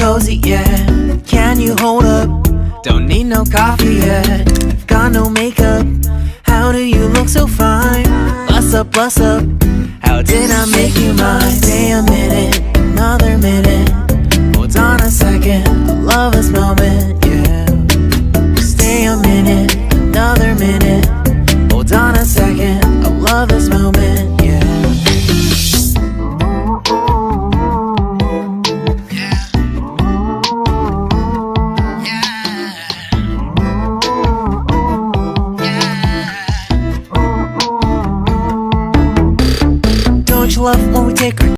cozy, yeah. Can you hold up? Don't need no coffee yet. Got no makeup. How do you look so fine? Bust up, bust up. How did I make you mine? Stay a minute, another minute. Hold on a second, I love this moment, yeah. Stay a minute, another minute. Hold on a second, I love this moment, yeah. Don't you love when we take our